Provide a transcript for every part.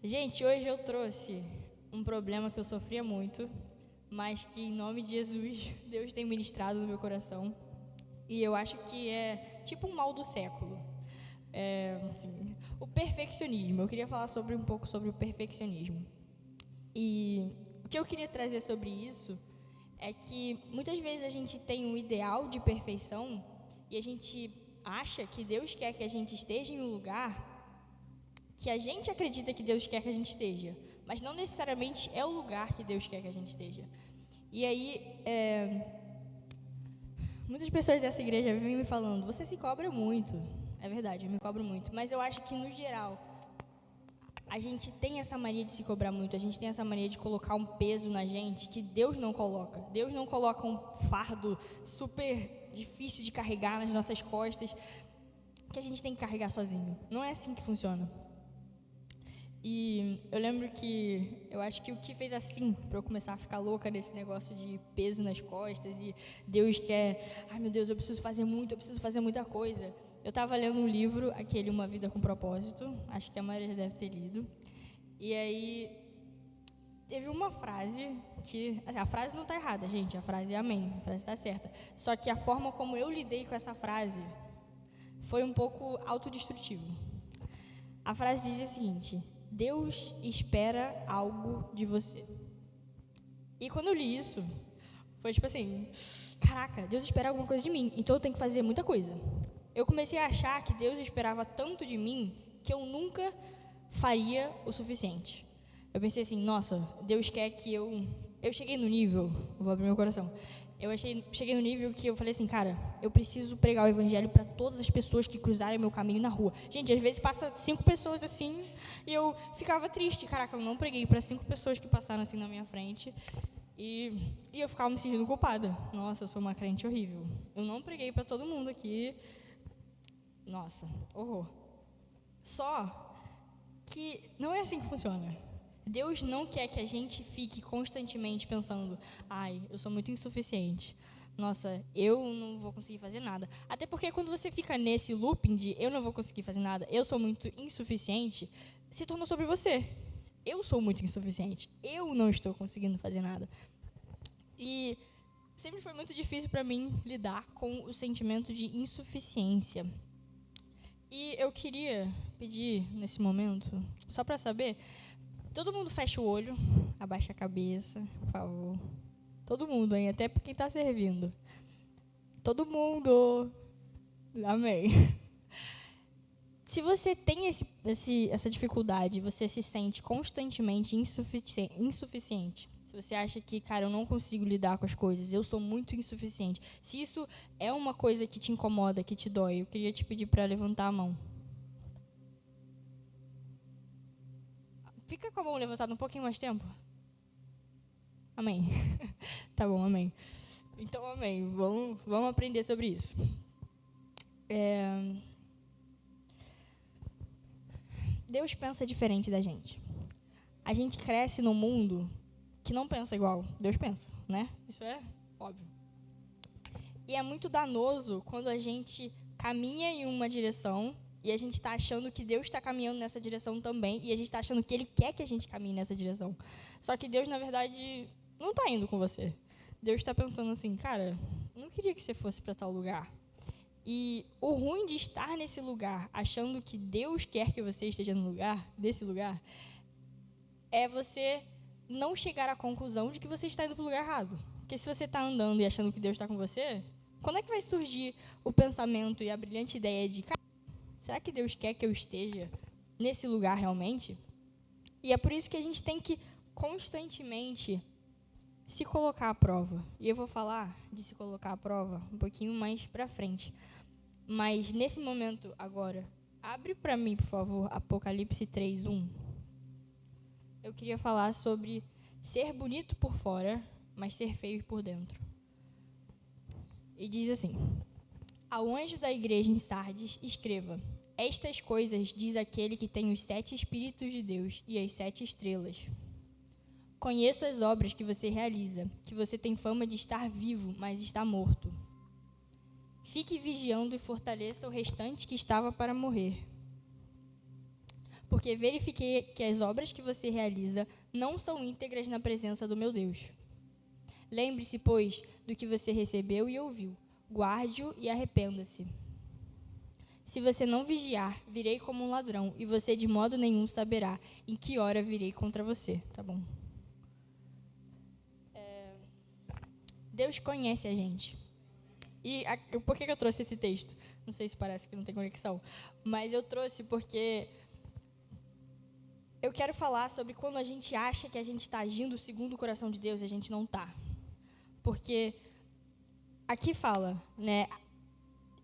Gente, hoje eu trouxe um problema que eu sofria muito, mas que em nome de Jesus, Deus tem ministrado no meu coração. E eu acho que é tipo um mal do século. Assim, o perfeccionismo. Eu queria falar um pouco sobre o perfeccionismo. E o que eu queria trazer sobre isso é que muitas vezes a gente tem um ideal de perfeição e a gente acha que Deus quer que a gente esteja em um lugar que a gente acredita que Deus quer que a gente esteja, mas não necessariamente é o lugar que Deus quer que a gente esteja. E aí, muitas pessoas dessa igreja vivem me falando, você se cobra muito. É verdade, eu me cobro muito, mas eu acho que, no geral, a gente tem essa mania de se cobrar muito, a gente tem essa mania de colocar um peso na gente que Deus não coloca. Deus não coloca um fardo super difícil de carregar nas nossas costas, que a gente tem que carregar sozinho. Não é assim que funciona. E eu lembro que, eu acho que o que fez assim, para eu começar a ficar louca nesse negócio de peso nas costas e Deus quer, ai meu Deus, eu preciso fazer muita coisa. Eu estava lendo um livro, aquele Uma Vida com Propósito, acho que a maioria já deve ter lido. E aí, teve uma frase que, assim, a frase não está errada, gente, a frase é amém, a frase está certa. Só que a forma como eu lidei com essa frase foi um pouco autodestrutivo. A frase dizia o seguinte: Deus espera algo de você. E quando eu li isso, foi tipo assim, caraca, Deus espera alguma coisa de mim, então eu tenho que fazer muita coisa. Eu comecei a achar que Deus esperava tanto de mim que eu nunca faria o suficiente. Eu pensei assim, nossa, Deus quer que eu... Eu cheguei no nível, vou abrir meu coração, cheguei no nível que eu falei assim, cara, eu preciso pregar o evangelho para todas as pessoas que cruzarem meu caminho na rua. Gente, às vezes passa 5 pessoas assim, e eu ficava triste, caraca, eu não preguei para 5 pessoas que passaram assim na minha frente, e eu ficava me sentindo culpada. Nossa, eu sou uma crente horrível. Eu não preguei para todo mundo aqui. Nossa, horror. Só que não é assim que funciona. Deus não quer que a gente fique constantemente pensando, ai, eu sou muito insuficiente. Nossa, eu não vou conseguir fazer nada. Até porque quando você fica nesse looping de eu não vou conseguir fazer nada, eu sou muito insuficiente, se torna sobre você. Eu sou muito insuficiente. Eu não estou conseguindo fazer nada. E sempre foi muito difícil para mim lidar com o sentimento de insuficiência. E eu queria pedir, nesse momento, só para saber, todo mundo fecha o olho, abaixa a cabeça, por favor. Todo mundo, hein? Até quem está servindo. Todo mundo. Amém. Se você tem essa dificuldade, você se sente constantemente insuficiente. Se você acha que, cara, eu não consigo lidar com as coisas, eu sou muito insuficiente. Se isso é uma coisa que te incomoda, que te dói, eu queria te pedir para levantar a mão. Fica com a mão levantada um pouquinho mais tempo. Amém. Tá bom, amém. Então, amém. Vamos aprender sobre isso. Deus pensa diferente da gente. A gente cresce num mundo que não pensa igual Deus pensa, né? Isso é óbvio. E é muito danoso quando a gente caminha em uma direção e a gente está achando que Deus está caminhando nessa direção também e a gente está achando que Ele quer que a gente caminhe nessa direção. Só que Deus, na verdade, não está indo com você. Deus está pensando assim, cara, eu não queria que você fosse para tal lugar. E o ruim de estar nesse lugar, achando que Deus quer que você esteja nesse lugar, é você não chegar à conclusão de que você está indo para o lugar errado. Porque se você está andando e achando que Deus está com você, quando é que vai surgir o pensamento e a brilhante ideia de, cara, será que Deus quer que eu esteja nesse lugar realmente? E é por isso que a gente tem que constantemente se colocar à prova. E eu vou falar de se colocar à prova um pouquinho mais para frente. Mas nesse momento agora, abre para mim, por favor, Apocalipse 3:1. Eu queria falar sobre ser bonito por fora, mas ser feio por dentro. E diz assim: ao anjo da igreja em Sardes, escreva: estas coisas diz aquele que tem os 7 Espíritos de Deus e as 7 estrelas. Conheço as obras que você realiza, que você tem fama de estar vivo, mas está morto. Fique vigiando e fortaleça o restante que estava para morrer. porque verifiquei que as obras que você realiza não são íntegras na presença do meu Deus. Lembre-se, pois, do que você recebeu e ouviu. Guarde-o e arrependa-se. Se você não vigiar, virei como um ladrão, e você de modo nenhum saberá em que hora virei contra você. Tá bom. Deus conhece a gente. E por que eu trouxe esse texto? Não sei se parece que não tem conexão, mas eu trouxe porque eu quero falar sobre quando a gente acha que a gente está agindo segundo o coração de Deus e a gente não está. Porque aqui fala, né?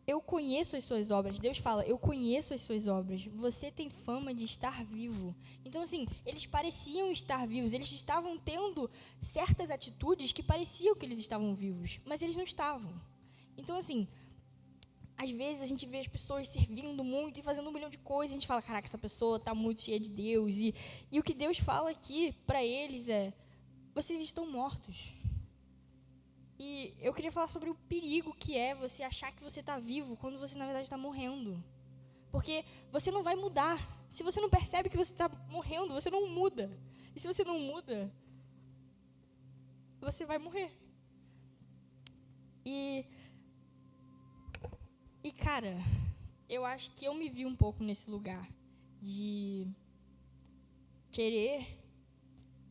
Eu conheço as suas obras. Deus fala, eu conheço as suas obras. Você tem fama de estar vivo. Então, assim, eles pareciam estar vivos. Eles estavam tendo certas atitudes que pareciam que eles estavam vivos, mas eles não estavam. Então, assim, às vezes a gente vê as pessoas servindo muito e fazendo um milhão de coisas. A gente fala, caraca, essa pessoa está muito cheia de Deus. E o que Deus fala aqui para eles é, vocês estão mortos. E eu queria falar sobre o perigo que é você achar que você está vivo quando você, na verdade, está morrendo. Porque você não vai mudar. Se você não percebe que você está morrendo, você não muda. E se você não muda, você vai morrer. E cara, eu acho que eu me vi um pouco nesse lugar de querer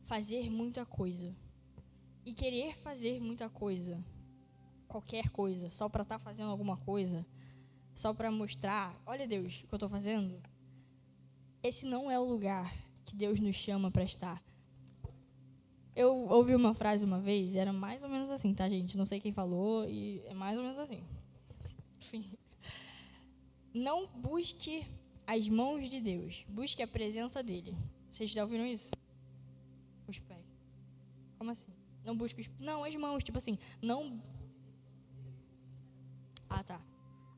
fazer muita coisa. E querer fazer muita coisa, qualquer coisa, só para estar fazendo alguma coisa, só para mostrar, olha Deus, o que eu estou fazendo. Esse não é o lugar que Deus nos chama para estar. Eu ouvi uma frase uma vez, era mais ou menos assim, tá, gente? Não sei quem falou, e é mais ou menos assim. Enfim. Não busque as mãos de Deus, busque a presença dele. Vocês já ouviram isso? Os pés. Como assim? Não busque os... Não, as mãos, tipo assim, não... Ah, tá.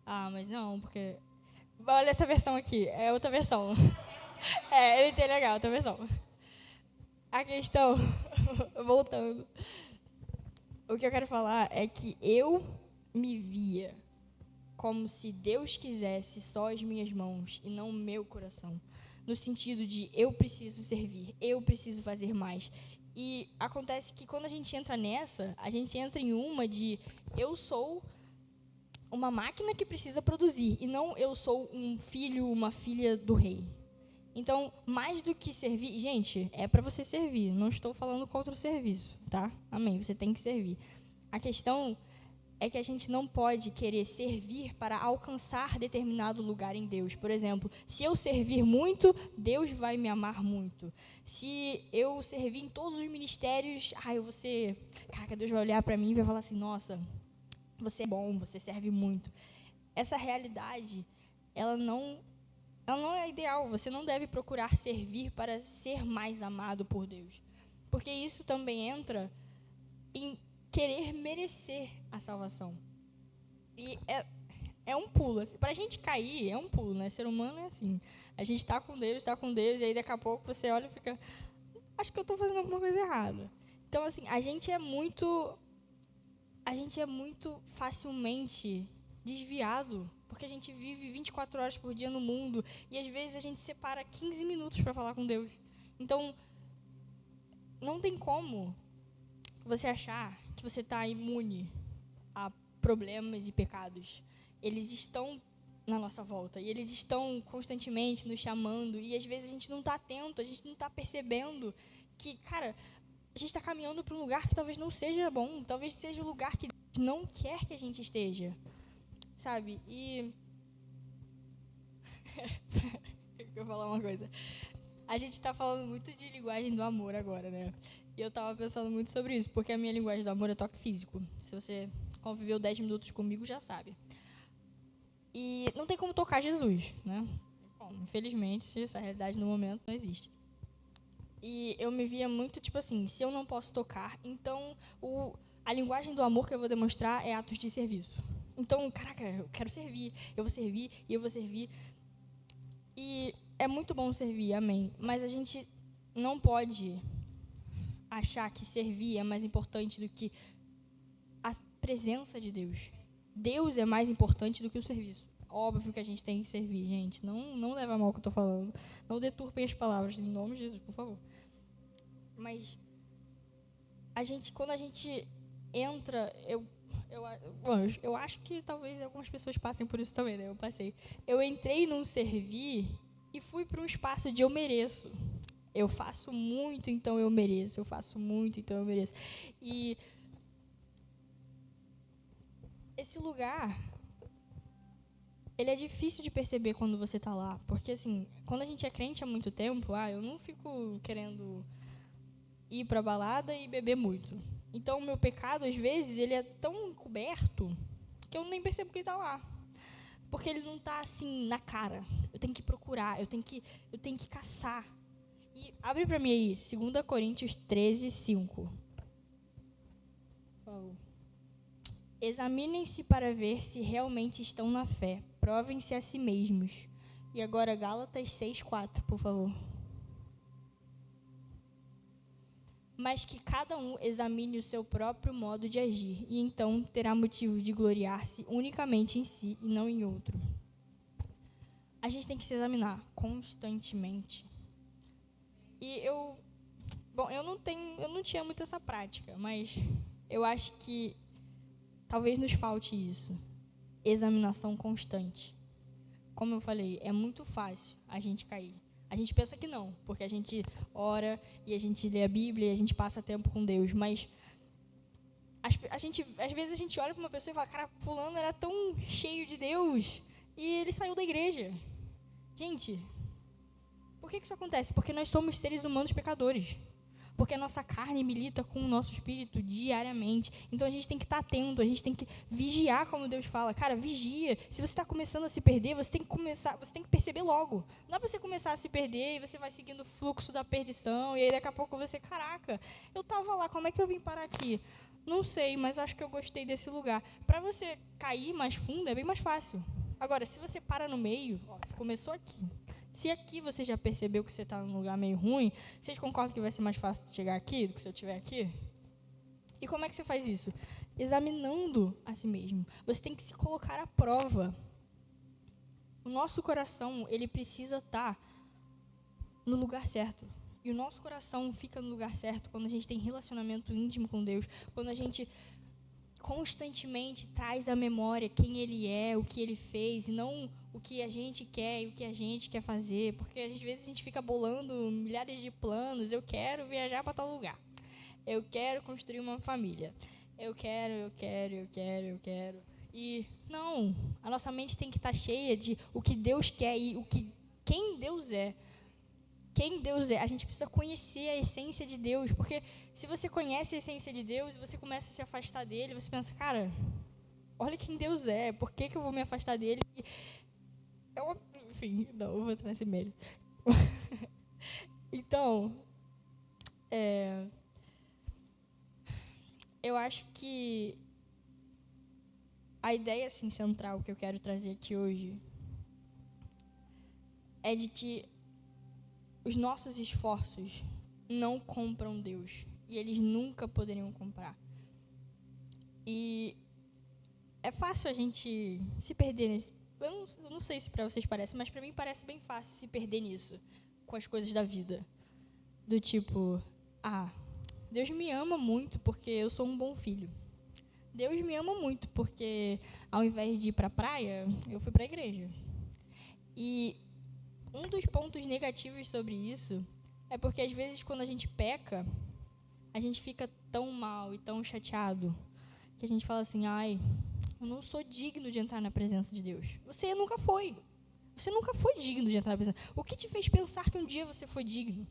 Ah, mas não, porque... Olha essa versão aqui, é outra versão. É, ele tem legal, outra versão. A questão, voltando, o que eu quero falar é que eu me via como se Deus quisesse só as minhas mãos e não o meu coração. No sentido de eu preciso servir, eu preciso fazer mais. E acontece que quando a gente entra nessa, a gente entra em uma de eu sou uma máquina que precisa produzir e não eu sou um filho, uma filha do rei. Então, mais do que servir, gente, é para você servir. Não estou falando contra o serviço, tá? Amém. Você tem que servir. A questão é que a gente não pode querer servir para alcançar determinado lugar em Deus. Por exemplo, se eu servir muito, Deus vai me amar muito. Se eu servir em todos os ministérios, eu vou ser... Caraca, Deus vai olhar para mim e vai falar assim, nossa, você é bom, você serve muito. Essa realidade, ela não é ideal. Você não deve procurar servir para ser mais amado por Deus. Porque isso também entra em querer merecer a salvação. E é um pulo. Assim, para a gente cair, é um pulo, né? Ser humano é assim. A gente está com Deus, e aí daqui a pouco você olha e fica, acho que eu estou fazendo alguma coisa errada. Então, assim, a gente é muito facilmente desviado, porque a gente vive 24 horas por dia no mundo, e às vezes a gente separa 15 minutos para falar com Deus. Então, não tem como você achar que você está imune a problemas e pecados. Eles estão na nossa volta, e eles estão constantemente nos chamando, e às vezes a gente não está atento, a gente não está percebendo que, cara, a gente está caminhando para um lugar que talvez não seja bom, talvez seja o lugar que Deus não quer que a gente esteja, sabe? E... eu vou falar uma coisa. A gente está falando muito de linguagem do amor agora, né? E eu estava pensando muito sobre isso, porque a minha linguagem do amor é toque físico. Se você conviveu 10 minutos comigo, já sabe. E não tem como tocar Jesus, né? Bom, infelizmente, essa realidade no momento não existe. E eu me via muito, tipo assim, se eu não posso tocar, então a linguagem do amor que eu vou demonstrar é atos de serviço. Então, caraca, eu quero servir, eu vou servir e eu vou servir. E é muito bom servir, amém. Mas a gente não pode achar que servir é mais importante do que a presença de Deus. Deus é mais importante do que o serviço. óbvio que a gente tem que servir, gente. Não leva a mal o que eu estou falando. Não deturpem as palavras, em nome de Jesus, por favor. Mas quando a gente entra, eu acho que talvez algumas pessoas passem por isso também, né? Eu passei. Eu entrei num servir e fui para um espaço de eu mereço. Eu faço muito, então eu mereço. Eu faço muito, então eu mereço. E esse lugar, ele é difícil de perceber quando você está lá. Porque, assim, quando a gente é crente há muito tempo, eu não fico querendo ir para a balada e beber muito. Então, o meu pecado, às vezes, ele é tão encoberto que eu nem percebo que ele está lá. Porque ele não está, assim, na cara. Eu tenho que procurar, eu tenho que caçar. E abre para mim aí, 2 Coríntios 13, 5. Examinem-se para ver se realmente estão na fé. Provem-se a si mesmos. E agora, Gálatas 6, 4, por favor. Mas que cada um examine o seu próprio modo de agir, e então terá motivo de gloriar-se unicamente em si e não em outro. A gente tem que se examinar constantemente. E eu não tinha muito essa prática, mas eu acho que talvez nos falte isso. Examinação constante. Como eu falei, é muito fácil a gente cair. A gente pensa que não, porque a gente ora e a gente lê a Bíblia e a gente passa tempo com Deus, mas às vezes a gente olha para uma pessoa e fala, cara, fulano era tão cheio de Deus e ele saiu da igreja. Gente, por que isso acontece? Porque nós somos seres humanos pecadores. Porque a nossa carne milita com o nosso espírito diariamente. Então, a gente tem que estar atento, a gente tem que vigiar, como Deus fala. Cara, vigia. Se você está começando a se perder, você tem que perceber logo. Não é para você começar a se perder e você vai seguindo o fluxo da perdição, e aí daqui a pouco você, caraca, eu estava lá, como é que eu vim parar aqui? Não sei, mas acho que eu gostei desse lugar. Para você cair mais fundo, é bem mais fácil. Agora, se você para no meio, você começou aqui. Se aqui você já percebeu que você está num lugar meio ruim, vocês concordam que vai ser mais fácil de chegar aqui do que se eu estiver aqui? E como é que você faz isso? Examinando a si mesmo. Você tem que se colocar à prova. O nosso coração, ele precisa estar no lugar certo. E o nosso coração fica no lugar certo quando a gente tem relacionamento íntimo com Deus, quando a gente constantemente traz à memória quem Ele é, o que Ele fez, e não o que a gente quer e o que a gente quer fazer, porque às vezes a gente fica bolando milhares de planos. Eu quero viajar para tal lugar, eu quero construir uma família, eu quero, e não, a nossa mente tem que estar cheia de o que Deus quer e quem Deus é. Quem Deus é, a gente precisa conhecer a essência de Deus, porque se você conhece a essência de Deus e você começa a se afastar dele, você pensa, cara, olha quem Deus é, por que eu vou me afastar dele? Enfim, não, eu vou entrar nesse meio. Então, eu acho que a ideia assim, central que eu quero trazer aqui hoje é de que os nossos esforços não compram Deus. E eles nunca poderiam comprar. E é fácil a gente se perder nesse... Eu não sei se para vocês parece, mas para mim parece bem fácil se perder nisso, com as coisas da vida. Do tipo, Deus me ama muito porque eu sou um bom filho. Deus me ama muito porque, ao invés de ir para a praia, eu fui para a igreja. E um dos pontos negativos sobre isso é porque, às vezes, quando a gente peca, a gente fica tão mal e tão chateado que a gente fala assim, eu não sou digno de entrar na presença de Deus. Você nunca foi. Você nunca foi digno de entrar na presença. O que te fez pensar que um dia você foi digno?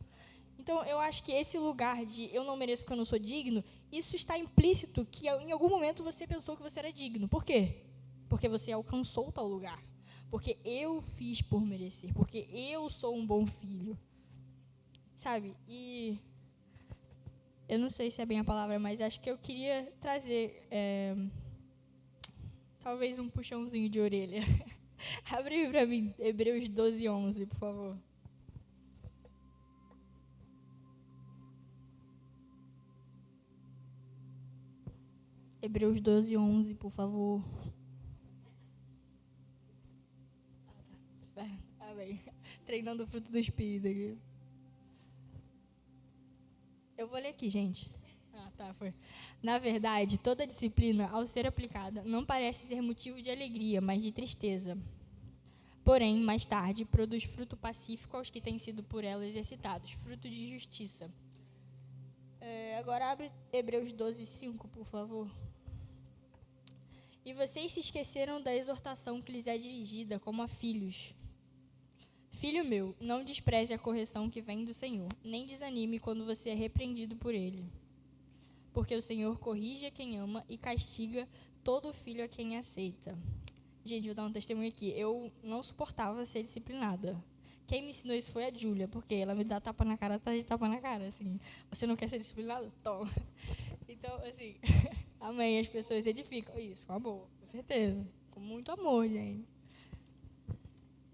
Então, eu acho que esse lugar de eu não mereço porque eu não sou digno, isso está implícito que em algum momento você pensou que você era digno. Por quê? Porque você alcançou tal lugar. Porque eu fiz por merecer. Porque eu sou um bom filho. Sabe? E eu não sei se é bem a palavra, mas acho que eu queria trazer talvez um puxãozinho de orelha. Abre para mim, Hebreus 12, 11, por favor. Hebreus 12, 11, por favor. treinando o fruto do Espírito aqui. Eu vou ler aqui, gente. Foi. Na verdade, toda disciplina, ao ser aplicada, não parece ser motivo de alegria, mas de tristeza. Porém, mais tarde, produz fruto pacífico aos que têm sido por ela exercitados, fruto de justiça. Agora abre Hebreus 12:5, por favor. E vocês se esqueceram da exortação que lhes é dirigida como a filhos. Filho meu, não despreze a correção que vem do Senhor, nem desanime quando você é repreendido por ele. Porque o Senhor corrige a quem ama e castiga todo filho a quem aceita. Gente, vou dar um testemunho aqui. Eu não suportava ser disciplinada. Quem me ensinou isso foi a Júlia, porque ela me dá tapa na cara atrás de tapa na cara, assim. Você não quer ser disciplinado? Toma. Então, assim, amém, as pessoas edificam. Isso, com amor, com certeza. Com muito amor, gente.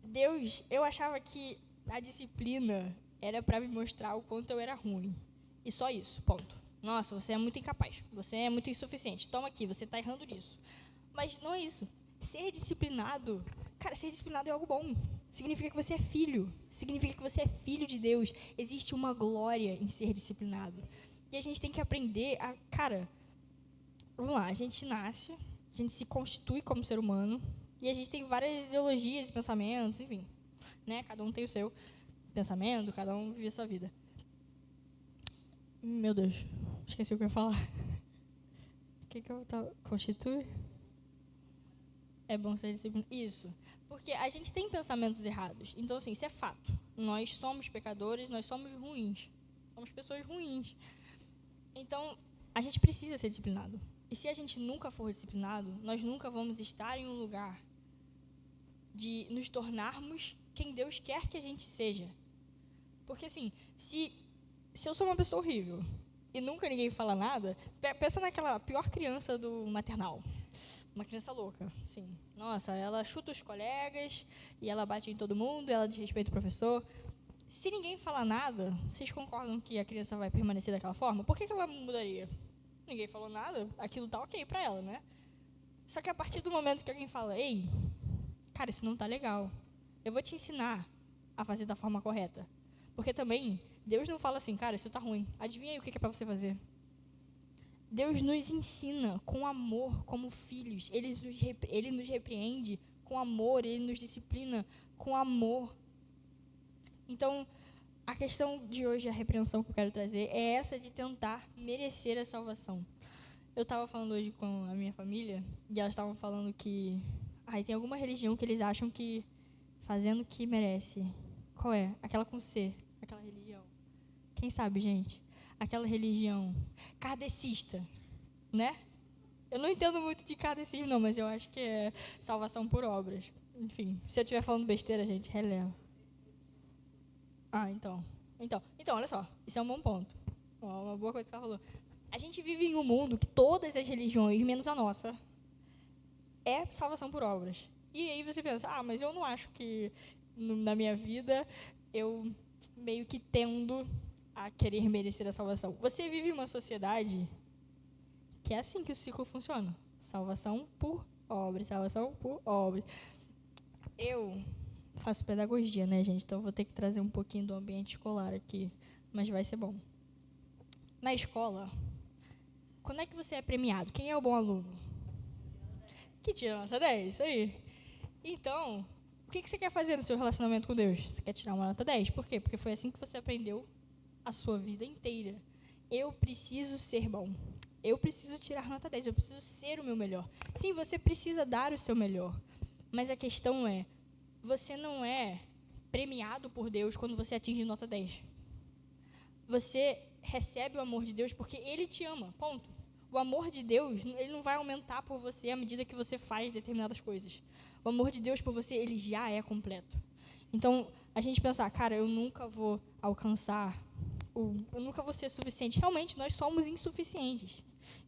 Deus, eu achava que a disciplina era para me mostrar o quanto eu era ruim. E só isso, ponto. Nossa, você é muito incapaz, você é muito insuficiente. Toma aqui, você está errando nisso. Mas não é isso. Ser disciplinado, cara, ser disciplinado é algo bom. Significa que você é filho. Significa que você é filho de Deus. Existe uma glória em ser disciplinado. E a gente tem que aprender a... Cara, vamos lá, a gente nasce, a gente se constitui como ser humano, e a gente tem várias ideologias e pensamentos, enfim. Né? Cada um tem o seu pensamento, cada um vive a sua vida. Meu Deus, esqueci o que eu ia falar. O que eu estava... Constitui? É bom ser disciplinado. Isso. Porque a gente tem pensamentos errados. Então, assim, isso é fato. Nós somos pecadores, nós somos ruins. Somos pessoas ruins. Então, a gente precisa ser disciplinado. E se a gente nunca for disciplinado, nós nunca vamos estar em um lugar de nos tornarmos quem Deus quer que a gente seja. Porque, assim, se eu sou uma pessoa horrível e nunca ninguém fala nada, pensa naquela pior criança do maternal. Uma criança louca, assim. Nossa, ela chuta os colegas e ela bate em todo mundo, ela desrespeita o professor. Se ninguém fala nada, vocês concordam que a criança vai permanecer daquela forma? Por que ela mudaria? Ninguém falou nada, aquilo tá ok pra ela, né? Só que a partir do momento que alguém fala, ei, cara, isso não tá legal. Eu vou te ensinar a fazer da forma correta. Porque também, Deus não fala assim, cara, isso tá ruim. Adivinha aí o que é pra você fazer? Deus nos ensina com amor como filhos. Ele nos repreende com amor, Ele nos disciplina com amor. Então, a questão de hoje, a repreensão que eu quero trazer, é essa de tentar merecer a salvação. Eu estava falando hoje com a minha família, e elas estavam falando que tem alguma religião que eles acham que fazendo o que merece. Qual é? Aquela com C, aquela religião. Quem sabe, gente? Aquela religião kardecista, né? Eu não entendo muito de kardecismo, não, mas eu acho que é salvação por obras. Enfim, se eu estiver falando besteira, gente, releva. Então, olha só, isso é um bom ponto. Uma boa coisa que ela falou. A gente vive em um mundo que todas as religiões, menos a nossa, é salvação por obras. E aí você pensa, mas eu não acho que na minha vida eu meio que tendo a querer merecer a salvação. Você vive em uma sociedade que é assim que o ciclo funciona. Salvação por obras, salvação por obras. Eu faço pedagogia, né, gente? Então, vou ter que trazer um pouquinho do ambiente escolar aqui, mas vai ser bom. Na escola, quando é que você é premiado? Quem é o bom aluno? Que tira nota 10, isso aí. Então, o que você quer fazer no seu relacionamento com Deus? Você quer tirar uma nota 10? Por quê? Porque foi assim que você aprendeu a sua vida inteira. Eu preciso ser bom. Eu preciso tirar nota 10. Eu preciso ser o meu melhor. Sim, você precisa dar o seu melhor. Mas a questão é, você não é premiado por Deus quando você atinge nota 10. Você recebe o amor de Deus porque Ele te ama, ponto. O amor de Deus, ele não vai aumentar por você à medida que você faz determinadas coisas. O amor de Deus por você, ele já é completo. Então, a gente pensar, cara, eu nunca vou alcançar, eu nunca vou ser suficiente. Realmente, nós somos insuficientes.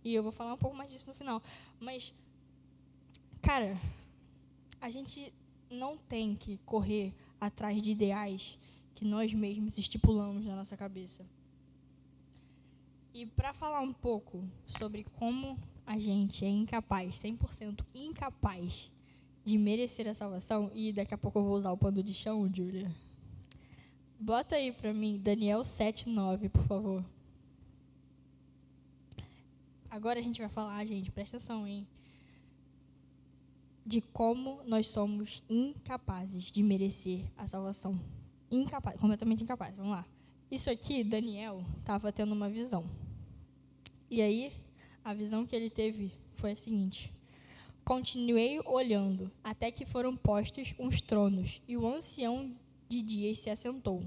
E eu vou falar um pouco mais disso no final. Mas, cara, a gente não tem que correr atrás de ideais que nós mesmos estipulamos na nossa cabeça. E para falar um pouco sobre como a gente é incapaz, 100% incapaz de merecer a salvação, e daqui a pouco eu vou usar o pano de chão, Júlia. Bota aí para mim, Daniel 7:9, por favor. Agora a gente vai falar, gente, presta atenção, hein? De como nós somos incapazes de merecer a salvação. Incapaz, completamente incapazes. Vamos lá. Isso aqui, Daniel estava tendo uma visão. E aí, a visão que ele teve foi a seguinte: continuei olhando, até que foram postos uns tronos, e o ancião de dias se assentou.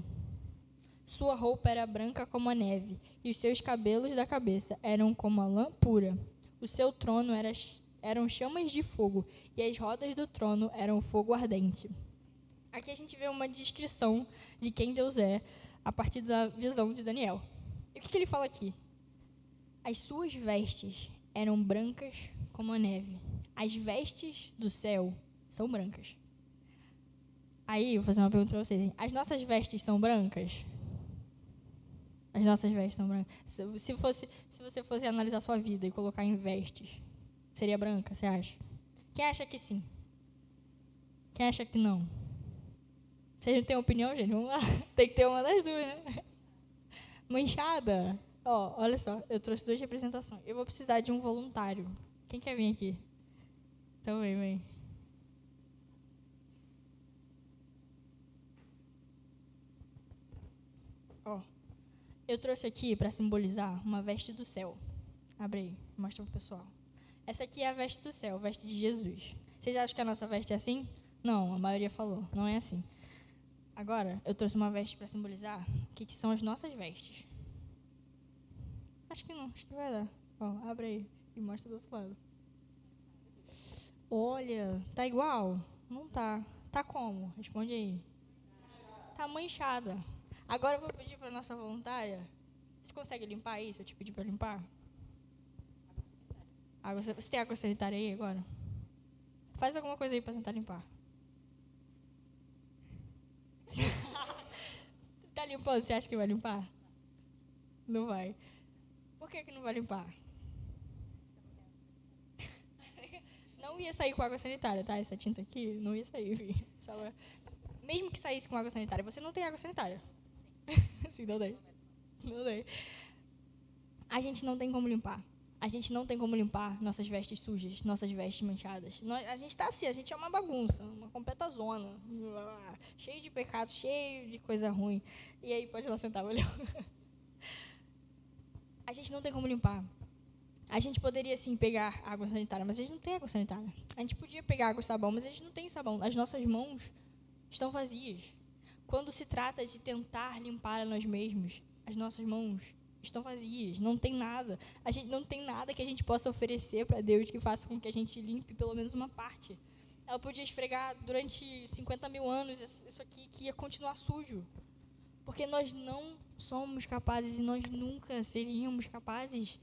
Sua roupa era branca como a neve, e os seus cabelos da cabeça eram como a lã pura. O seu trono eram chamas de fogo, e as rodas do trono eram fogo ardente. Aqui a gente vê uma descrição de quem Deus é, a partir da visão de Daniel. E o que ele fala aqui? As suas vestes eram brancas como a neve. As vestes do céu são brancas. Aí, eu vou fazer uma pergunta para vocês. Hein? As nossas vestes são brancas? As nossas vestes são brancas. Se você fosse analisar sua vida e colocar em vestes, seria branca, você acha? Quem acha que sim? Quem acha que não? Vocês não têm opinião, gente? Vamos lá. Tem que ter uma das duas, né? Manchada. Ó, olha só, eu trouxe 2 representações. Eu vou precisar de um voluntário. Quem quer vir aqui? Então vem. Ó, eu trouxe aqui para simbolizar uma veste do céu. Abre aí, mostra pro pessoal. Essa aqui é a veste do céu, a veste de Jesus. Vocês acham que a nossa veste é assim? Não, a maioria falou, não é assim. Agora, eu trouxe uma veste para simbolizar o que são as nossas vestes. Acho que não, acho que vai dar. Ó, abre aí e mostra do outro lado. Olha, tá igual? Não tá. Tá como? Responde aí. Tá manchada. Agora eu vou pedir para nossa voluntária. Você consegue limpar isso? Eu te pedi para limpar? Você tem água sanitária aí agora? Faz alguma coisa aí para tentar limpar. Tá limpando? Você acha que vai limpar? Não vai. Por que não vai limpar? Não ia sair com água sanitária, tá? Essa tinta aqui não ia sair, filho. Mesmo que saísse com água sanitária, você não tem água sanitária. Sim, não tem. Não tem. A gente não tem como limpar. A gente não tem como limpar nossas vestes sujas, nossas vestes manchadas. A gente tá assim, a gente é uma bagunça, uma completa zona. Cheio de pecado, cheio de coisa ruim. E aí, pode lá sentar, olhar. A gente não tem como limpar. A gente poderia, sim, pegar água sanitária, mas a gente não tem água sanitária. A gente podia pegar água e sabão, mas a gente não tem sabão. As nossas mãos estão vazias. Quando se trata de tentar limpar a nós mesmos, as nossas mãos estão vazias, não tem nada. A gente não tem nada que a gente possa oferecer para Deus que faça com que a gente limpe pelo menos uma parte. Ela podia esfregar durante 50 mil anos isso aqui que ia continuar sujo. Porque nós não somos capazes e nós nunca seríamos capazes.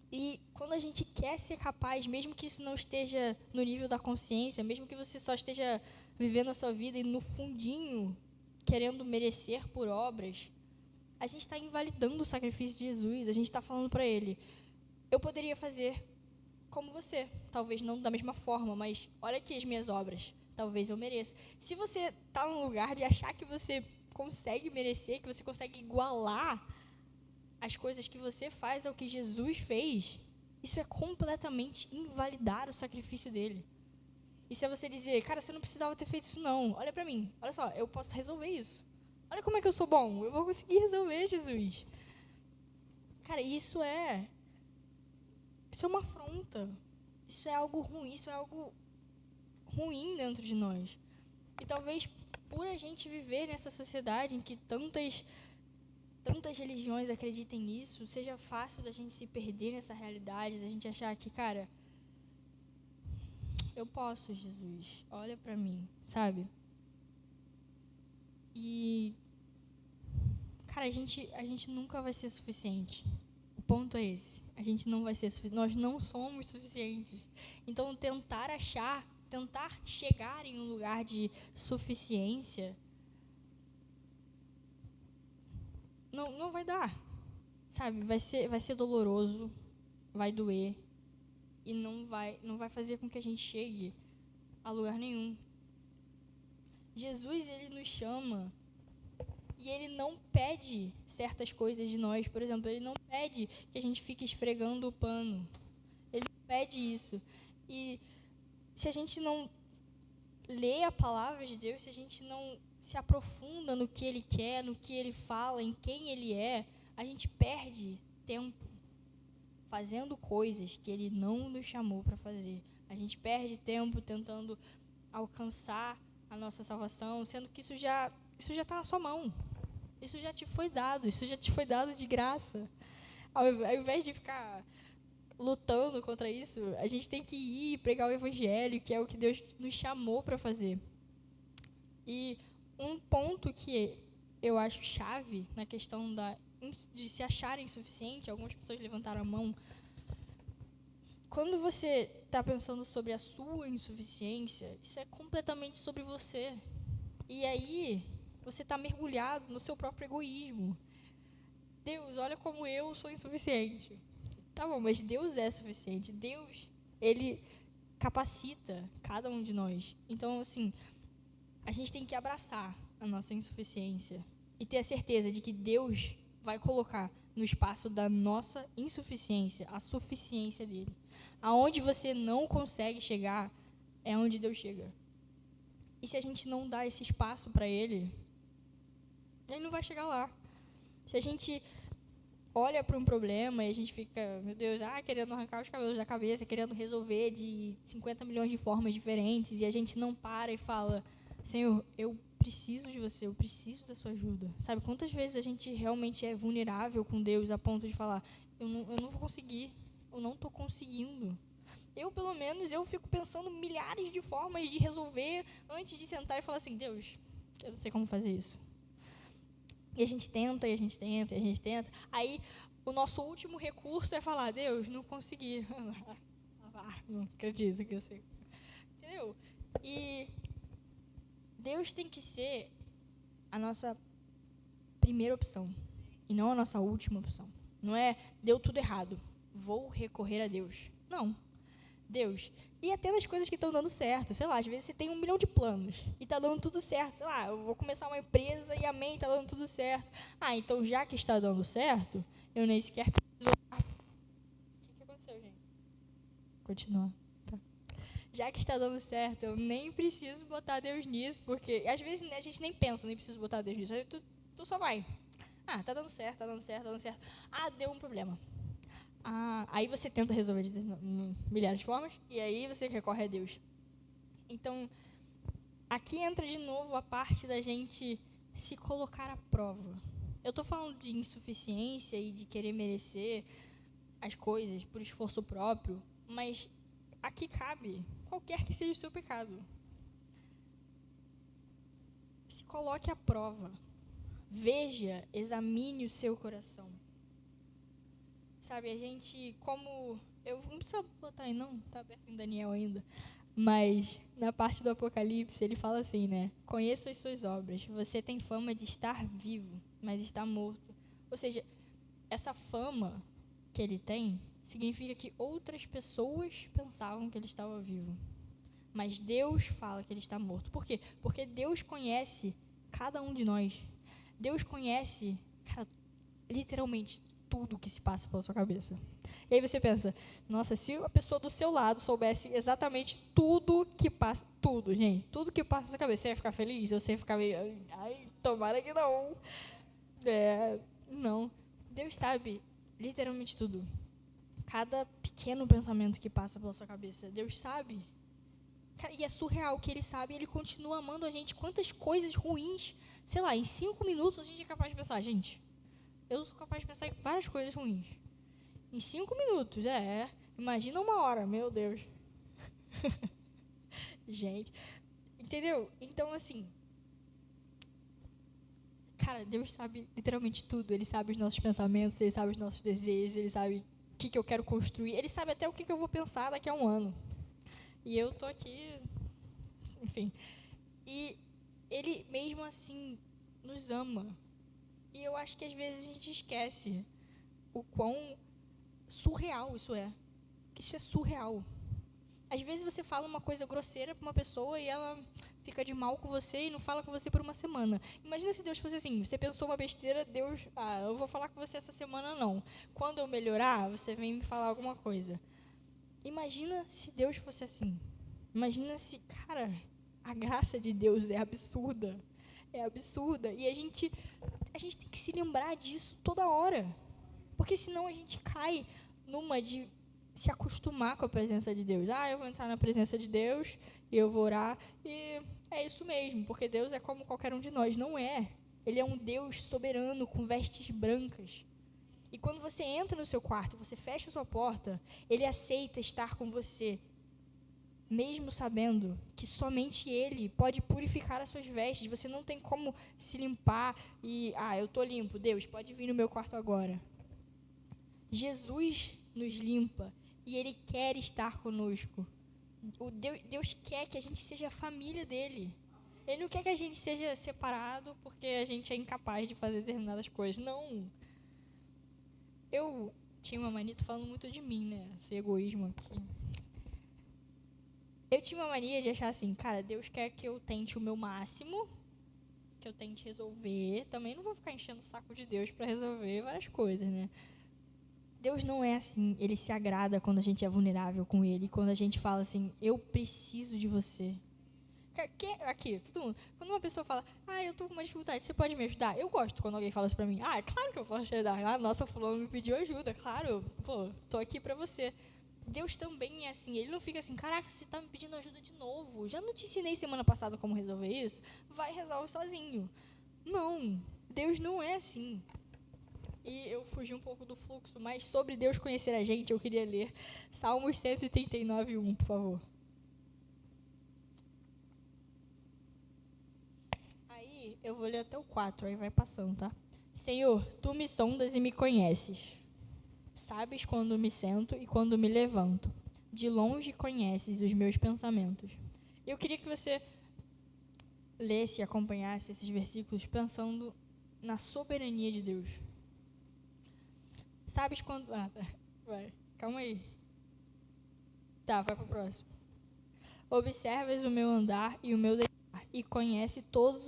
E quando a gente quer ser capaz, mesmo que isso não esteja no nível da consciência, mesmo que você só esteja vivendo a sua vida e no fundinho, querendo merecer por obras, a gente está invalidando o sacrifício de Jesus. A gente está falando para ele, eu poderia fazer como você, talvez não da mesma forma, mas olha aqui as minhas obras, talvez eu mereça. Se você está no lugar de achar que você consegue merecer, que você consegue igualar as coisas que você faz ao que Jesus fez, isso é completamente invalidar o sacrifício dele. Isso é você dizer, cara, você não precisava ter feito isso não, olha para mim, olha só, eu posso resolver isso. Olha como é que eu sou bom, eu vou conseguir resolver, Jesus. Cara, isso é uma afronta. Isso é algo ruim, isso é algo ruim dentro de nós. E talvez por a gente viver nessa sociedade em que tantas religiões acreditem nisso, seja fácil da gente se perder nessa realidade, da gente achar que, cara, eu posso, Jesus, olha pra mim, sabe? E, cara, a gente nunca vai ser suficiente. O ponto é esse. A gente não vai ser suficiente. Nós não somos suficientes. Então, tentar chegar em um lugar de suficiência não vai dar. Sabe? Vai ser doloroso, vai doer e não vai fazer com que a gente chegue a lugar nenhum. Jesus, ele nos chama E Ele não pede certas coisas de nós. Por exemplo, Ele não pede que a gente fique esfregando o pano. Ele não pede isso. E se a gente não lê a palavra de Deus, se a gente não se aprofunda no que Ele quer, no que Ele fala, em quem Ele é, a gente perde tempo fazendo coisas que Ele não nos chamou para fazer. A gente perde tempo tentando alcançar a nossa salvação, sendo que isso já está na sua mão. Isso já te foi dado de graça. Ao invés de ficar lutando contra isso, a gente tem que ir pregar o evangelho, que é o que Deus nos chamou para fazer. E um ponto que eu acho chave na questão de se achar insuficiente, algumas pessoas levantaram a mão. Quando você está pensando sobre a sua insuficiência, isso é completamente sobre você. E aí, você está mergulhado no seu próprio egoísmo. Deus, olha como eu sou insuficiente. Tá bom, mas Deus é suficiente. Deus, Ele capacita cada um de nós. Então, assim, a gente tem que abraçar a nossa insuficiência e ter a certeza de que Deus vai colocar no espaço da nossa insuficiência a suficiência dele. Aonde você não consegue chegar, é onde Deus chega. E se a gente não dá esse espaço para Ele não vai chegar lá. Se a gente olha para um problema e a gente fica, meu Deus, querendo arrancar os cabelos da cabeça, querendo resolver de 50 milhões de formas diferentes, e a gente não para e fala, Senhor, eu preciso de você, eu preciso da sua ajuda. Sabe, quantas vezes a gente realmente é vulnerável com Deus a ponto de falar, eu não vou conseguir, eu não estou conseguindo. Eu, pelo menos, eu fico pensando milhares de formas de resolver antes de sentar e falar assim, Deus, eu não sei como fazer isso. E a gente tenta, e a gente tenta, e a gente tenta. Aí, o nosso último recurso é falar, Deus, não consegui. Não acredito que eu sei. Entendeu? E Deus tem que ser a nossa primeira opção, e não a nossa última opção. Não é, deu tudo errado, vou recorrer a Deus. Não. Deus. E até nas coisas que estão dando certo. Sei lá, às vezes você tem 1 milhão de planos e está dando tudo certo. Sei lá, eu vou começar uma empresa e amém, está dando tudo certo. Então já que está dando certo, eu nem sequer preciso... O que aconteceu, gente? Continua. Tá. Já que está dando certo, eu nem preciso botar Deus nisso, porque às vezes a gente nem pensa, nem preciso botar Deus nisso. Aí tu só vai. Tá dando certo, tá dando certo, tá dando certo. Deu um problema. Aí você tenta resolver de milhares de formas, e aí você recorre a Deus. Então, aqui entra de novo a parte da gente se colocar à prova. Eu estou falando de insuficiência e de querer merecer as coisas por esforço próprio, mas aqui cabe qualquer que seja o seu pecado. Se coloque à prova. Veja, examine o seu coração. Sabe, a gente, como... Eu não precisa botar aí, não, está aberto em Daniel ainda. Mas, na parte do Apocalipse, ele fala assim, né? Conheço as suas obras. Você tem fama de estar vivo, mas está morto. Ou seja, essa fama que ele tem significa que outras pessoas pensavam que ele estava vivo. Mas Deus fala que ele está morto. Por quê? Porque Deus conhece cada um de nós. Deus conhece, cara, literalmente tudo que se passa pela sua cabeça. E aí você pensa, nossa, se a pessoa do seu lado soubesse exatamente tudo que passa, tudo, gente, tudo que passa na sua cabeça, você ia ficar feliz? Ou você ia ficar meio, tomara que não. Não. Deus sabe literalmente tudo. Cada pequeno pensamento que passa pela sua cabeça, Deus sabe. Cara, e é surreal que Ele sabe, Ele continua amando a gente. Quantas coisas ruins, sei lá, em 5 minutos a gente é capaz de pensar, gente, eu sou capaz de pensar em várias coisas ruins. Em 5 minutos, imagina 1 hora, meu Deus. Gente, entendeu? Então, assim, cara, Deus sabe literalmente tudo. Ele sabe os nossos pensamentos, Ele sabe os nossos desejos, Ele sabe o que eu quero construir. Ele sabe até o que eu vou pensar daqui a 1 ano. E eu tô aqui, enfim. E Ele, mesmo assim, nos ama. E eu acho que às vezes a gente esquece o quão surreal isso é. Isso é surreal. Às vezes você fala uma coisa grosseira para uma pessoa e ela fica de mal com você e não fala com você por uma semana. Imagina se Deus fosse assim, você pensou uma besteira, Deus, eu vou falar com você essa semana não. Quando eu melhorar, você vem me falar alguma coisa. Imagina se Deus fosse assim. Imagina se, cara, a graça de Deus é absurda. É absurda. E a gente tem que se lembrar disso toda hora. Porque senão a gente cai numa de se acostumar com a presença de Deus. Eu vou entrar na presença de Deus e eu vou orar e é isso mesmo, porque Deus é como qualquer um de nós. Não é. Ele é um Deus soberano com vestes brancas. E quando você entra no seu quarto e você fecha a sua porta, Ele aceita estar com você, mesmo sabendo que somente Ele pode purificar as suas vestes. Você não tem como se limpar e, eu estou limpo, Deus, pode vir no meu quarto agora. Jesus nos limpa e Ele quer estar conosco. Deus quer que a gente seja a família dEle. Ele não quer que a gente seja separado porque a gente é incapaz de fazer determinadas coisas. Não. Eu tinha uma mania, tô falando muito de mim, né? Esse egoísmo aqui. Eu tinha uma mania de achar assim, cara, Deus quer que eu tente o meu máximo, que eu tente resolver. Também não vou ficar enchendo o saco de Deus para resolver várias coisas, né? Deus não é assim. Ele se agrada quando a gente é vulnerável com Ele. Quando a gente fala assim, eu preciso de você. Aqui, todo mundo. Quando uma pessoa fala, eu tô com uma dificuldade, você pode me ajudar? Eu gosto quando alguém fala isso pra mim. É claro que eu posso te ajudar. Nossa, fulano me pediu ajuda. Claro, tô aqui pra você. Deus também é assim. Ele não fica assim, caraca, você tá me pedindo ajuda de novo. Já não te ensinei semana passada como resolver isso? Vai, resolve sozinho. Não, Deus não é assim. E eu fugi um pouco do fluxo, mas sobre Deus conhecer a gente, eu queria ler Salmos 139:1, por favor. Aí, eu vou ler até o 4, aí vai passando, tá? Senhor, tu me sondas e me conheces. Sabes quando me sento e quando me levanto. De longe conheces os meus pensamentos. Eu queria que você lesse e acompanhasse esses versículos pensando na soberania de Deus. Sabes quando... vai, calma aí. Tá, vai pro próximo. Observas o meu andar e o meu deitar, e conhece todos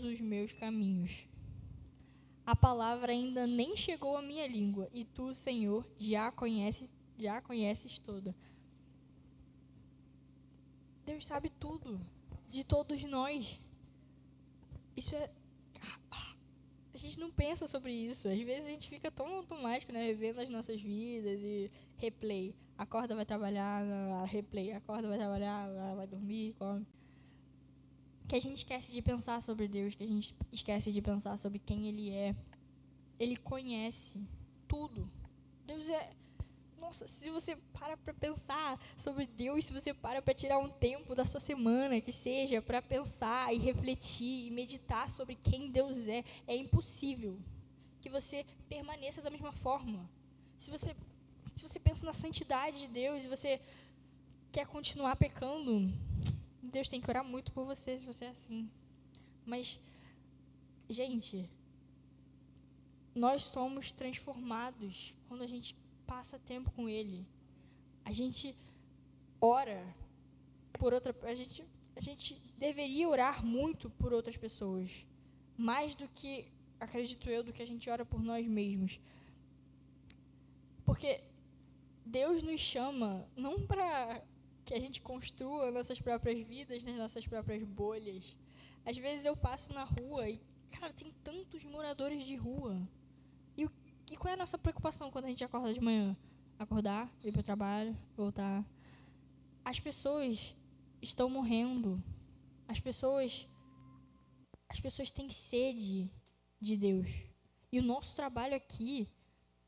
os meus caminhos. A palavra ainda nem chegou à minha língua, e tu, Senhor, já conheces toda. Deus sabe tudo, de todos nós. Isso é... A gente não pensa sobre isso. Às vezes a gente fica tão automático, né? Vivendo as nossas vidas e replay. Acorda, vai trabalhar, replay. Acorda, vai trabalhar, vai dormir, come. Que a gente esquece de pensar sobre Deus, que a gente esquece de pensar sobre quem Ele é. Ele conhece tudo. Deus é... Nossa, se você para pensar sobre Deus, se você para tirar um tempo da sua semana, que seja para pensar e refletir e meditar sobre quem Deus é impossível que você permaneça da mesma forma. Se você pensa na santidade de Deus e você quer continuar pecando, Deus tem que orar muito por você se você é assim. Mas, gente, nós somos transformados quando a gente passa tempo com Ele. A gente ora por a gente deveria orar muito por outras pessoas, mais do que, acredito eu, do que a gente ora por nós mesmos. Porque Deus nos chama não para que a gente construa nossas próprias vidas nas nossas próprias bolhas. Às vezes eu passo na rua e, cara, tem tantos moradores de rua. E qual é a nossa preocupação quando a gente acorda de manhã? Acordar, ir para o trabalho, voltar. As pessoas estão morrendo. As pessoas têm sede de Deus. E o nosso trabalho aqui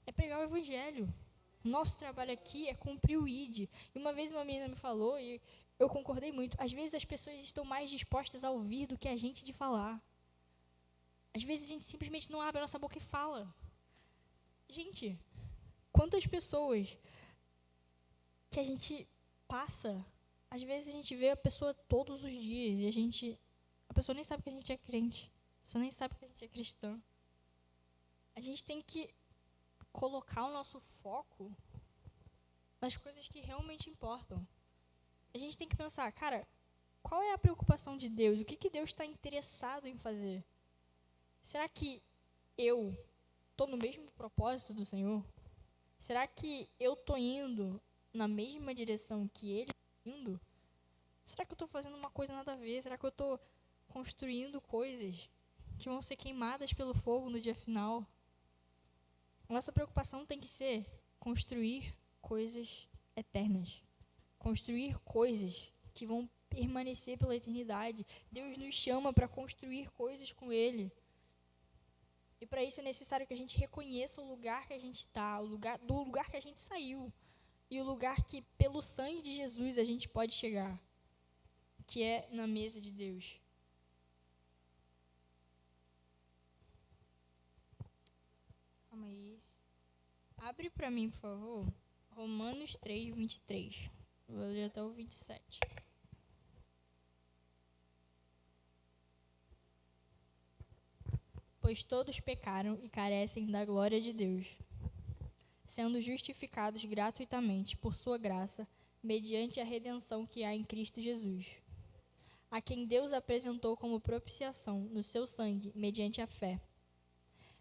é pregar o Evangelho. Nosso trabalho aqui é cumprir o ID. E uma vez uma menina me falou, e eu concordei muito, às vezes as pessoas estão mais dispostas a ouvir do que a gente de falar. Às vezes a gente simplesmente não abre a nossa boca e fala. Gente, quantas pessoas que a gente passa, às vezes a gente vê a pessoa todos os dias e a pessoa nem sabe que a gente é crente, a pessoa nem sabe que a gente é cristã. A gente tem que colocar o nosso foco nas coisas que realmente importam. A gente tem que pensar, cara, qual é a preocupação de Deus? O que Deus está interessado em fazer? Será que eu estou no mesmo propósito do Senhor? Será que eu estou indo na mesma direção que Ele está indo? Será que eu estou fazendo uma coisa nada a ver? Será que eu estou construindo coisas que vão ser queimadas pelo fogo no dia final? A nossa preocupação tem que ser construir coisas eternas. Construir coisas que vão permanecer pela eternidade. Deus nos chama para construir coisas com Ele. E para isso é necessário que a gente reconheça o lugar que a gente está, do lugar que a gente saiu. E o lugar que, pelo sangue de Jesus, a gente pode chegar. Que é na mesa de Deus. Calma aí. Abre para mim, por favor. Romanos 3, 23. Vou ler até o 27. Pois todos pecaram e carecem da glória de Deus, sendo justificados gratuitamente por sua graça, mediante a redenção que há em Cristo Jesus, a quem Deus apresentou como propiciação no seu sangue, mediante a fé.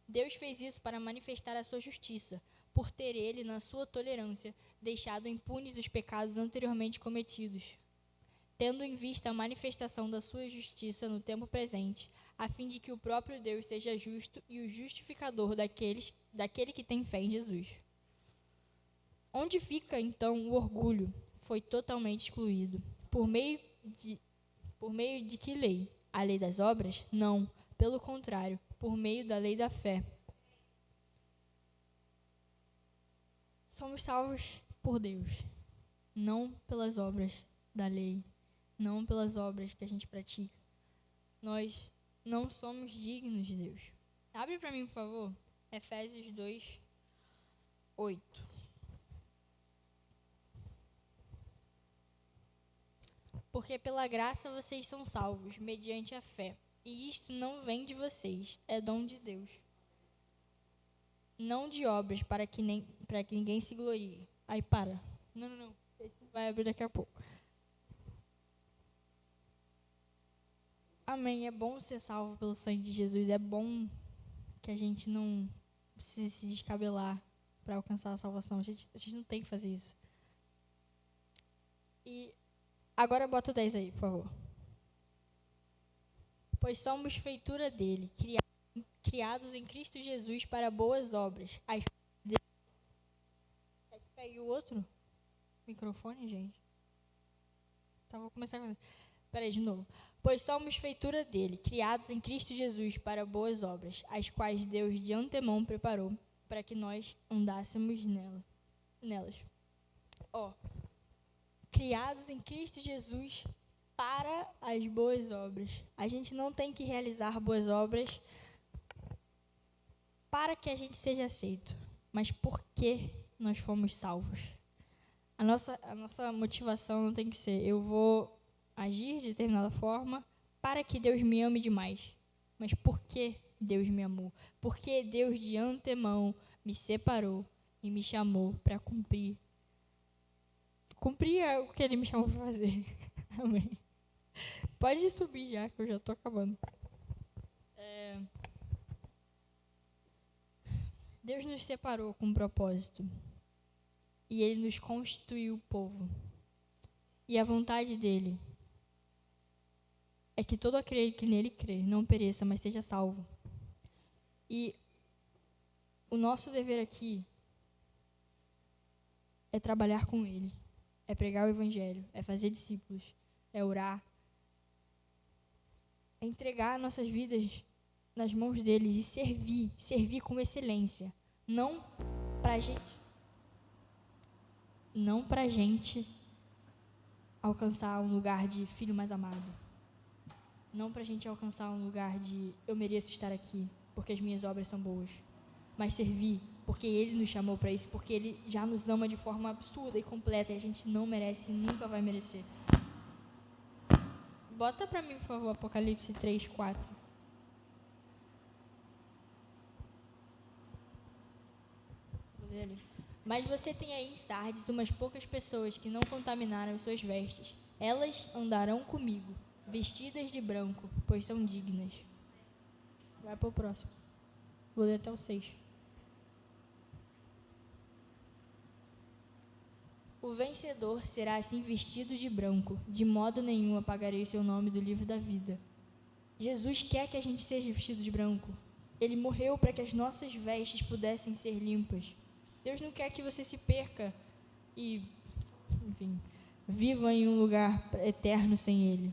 Deus fez isso para manifestar a sua justiça, por ter ele, na sua tolerância, deixado impunes os pecados anteriormente cometidos, tendo em vista a manifestação da sua justiça no tempo presente, a fim de que o próprio Deus seja justo e o justificador daquele que tem fé em Jesus. Onde fica, então, o orgulho? Foi totalmente excluído. Por meio de que lei? A lei das obras? Não, pelo contrário, por meio da lei da fé. Somos salvos por Deus, não pelas obras da lei, não pelas obras que a gente pratica. Nós não somos dignos de Deus. Abre para mim, por favor, Efésios 2, 8. Porque pela graça vocês são salvos, mediante a fé. E isto não vem de vocês, é dom de Deus. Não de obras, para que ninguém se glorie. Aí, para. Não. Esse vai abrir daqui a pouco. Amém. É bom ser salvo pelo sangue de Jesus. É bom que a gente não precise se descabelar para alcançar a salvação. A gente não tem que fazer isso. E agora bota o 10 aí, por favor. Pois somos feitura dele, criados em Cristo Jesus para boas obras. Aí, quer que pegue o outro microfone, gente? Então, vou começar com... Peraí, de novo. Pois somos feitura dele, criados em Cristo Jesus para boas obras, as quais Deus de antemão preparou para que nós andássemos nelas. Criados em Cristo Jesus para as boas obras. A gente não tem que realizar boas obras para que a gente seja aceito, mas porque nós fomos salvos. A nossa motivação não tem que ser, eu vou agir de determinada forma para que Deus me ame demais, mas porque Deus me amou, porque Deus de antemão me separou e me chamou para cumprir o que Ele me chamou para fazer. Amém. Pode subir já, que eu já estou acabando. Deus nos separou com um propósito. E Ele nos constituiu povo. E a vontade dEle é que todo aquele que nele crê não pereça, mas seja salvo. E o nosso dever aqui é trabalhar com Ele. É pregar o Evangelho, é fazer discípulos, é orar, é entregar nossas vidas nas mãos deles e servir com excelência, não pra gente alcançar um lugar de filho mais amado, não pra gente alcançar um lugar de eu mereço estar aqui, porque as minhas obras são boas, mas servir porque Ele nos chamou para isso, porque Ele já nos ama de forma absurda e completa, e a gente não merece e nunca vai merecer. Bota para mim, por favor, Apocalipse 3, 4. Vou ler ali. Mas você tem aí em Sardes umas poucas pessoas que não contaminaram as suas vestes, Elas andarão comigo, vestidas de branco, pois são dignas. Vai para o próximo. Vou ler até o 6. O vencedor será assim vestido de branco, de modo nenhum apagarei seu nome do livro da vida. Jesus quer que a gente seja vestido de branco. Ele morreu para que as nossas vestes pudessem ser limpas. Deus não quer que você se perca e, enfim, viva em um lugar eterno sem Ele.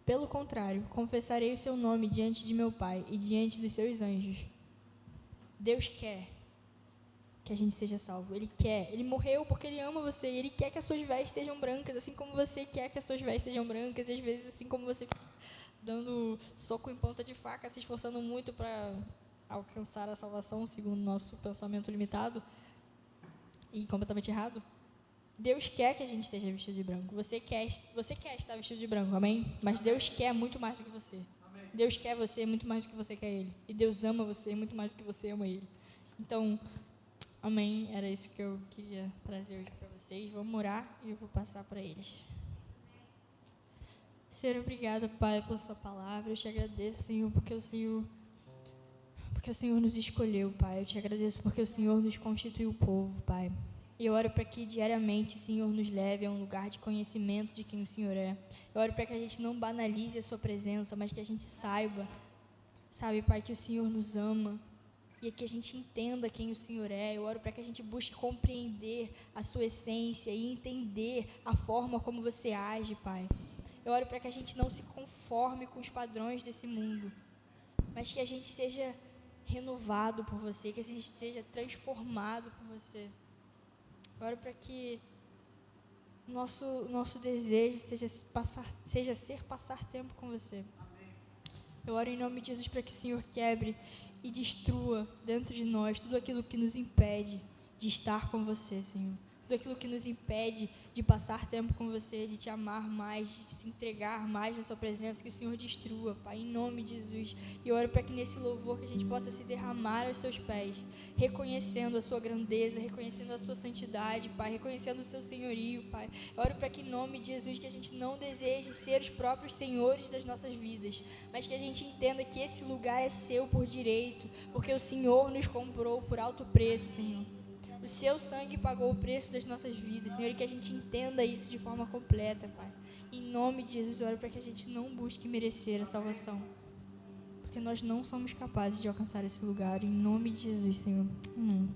Pelo contrário, confessarei o seu nome diante de meu Pai e diante dos seus anjos. Deus quer que a gente seja salvo. Ele quer. Ele morreu porque Ele ama você. E Ele quer que as suas vestes sejam brancas, assim como você quer que as suas vestes sejam brancas. E às vezes, assim como você fica dando soco em ponta de faca, se esforçando muito para alcançar a salvação, segundo o nosso pensamento limitado e completamente errado. Deus quer que a gente esteja vestido de branco. Você quer estar vestido de branco, amém? Mas Deus quer muito mais do que você. Deus quer você muito mais do que você quer Ele. E Deus ama você muito mais do que você ama Ele. Então, amém? Era isso que eu queria trazer hoje para vocês. Vamos orar e eu vou passar para eles. Senhor, obrigada, Pai, pela sua palavra. Eu te agradeço, Senhor, porque o Senhor nos escolheu, Pai. Eu te agradeço porque o Senhor nos constituiu o povo, Pai. E eu oro para que diariamente o Senhor nos leve a um lugar de conhecimento de quem o Senhor é. Eu oro para que a gente não banalize a sua presença, mas que a gente saiba, sabe, Pai, que o Senhor nos ama e que a gente entenda quem o Senhor é. Eu oro para que a gente busque compreender a sua essência e entender a forma como você age, Pai. Eu oro para que a gente não se conforme com os padrões desse mundo, mas que a gente seja renovado por você, que a gente seja transformado por você. Eu oro para que nosso desejo seja ser passar tempo com você. Eu oro em nome de Jesus para que o Senhor quebre e destrua dentro de nós tudo aquilo que nos impede de estar com você, Senhor. Tudo aquilo que nos impede de passar tempo com você, de te amar mais, de se entregar mais na sua presença, que o Senhor destrua, Pai, em nome de Jesus. E eu oro para que nesse louvor que a gente possa se derramar aos seus pés, reconhecendo a sua grandeza, reconhecendo a sua santidade, Pai, reconhecendo o seu senhorio, Pai. Eu oro para que em nome de Jesus, que a gente não deseje ser os próprios senhores das nossas vidas, mas que a gente entenda que esse lugar é seu por direito, porque o Senhor nos comprou por alto preço, Senhor. O seu sangue pagou o preço das nossas vidas, Senhor, e que a gente entenda isso de forma completa, Pai. Em nome de Jesus, eu oro para que a gente não busque merecer a salvação, porque nós não somos capazes de alcançar esse lugar. Em nome de Jesus, Senhor. Amém.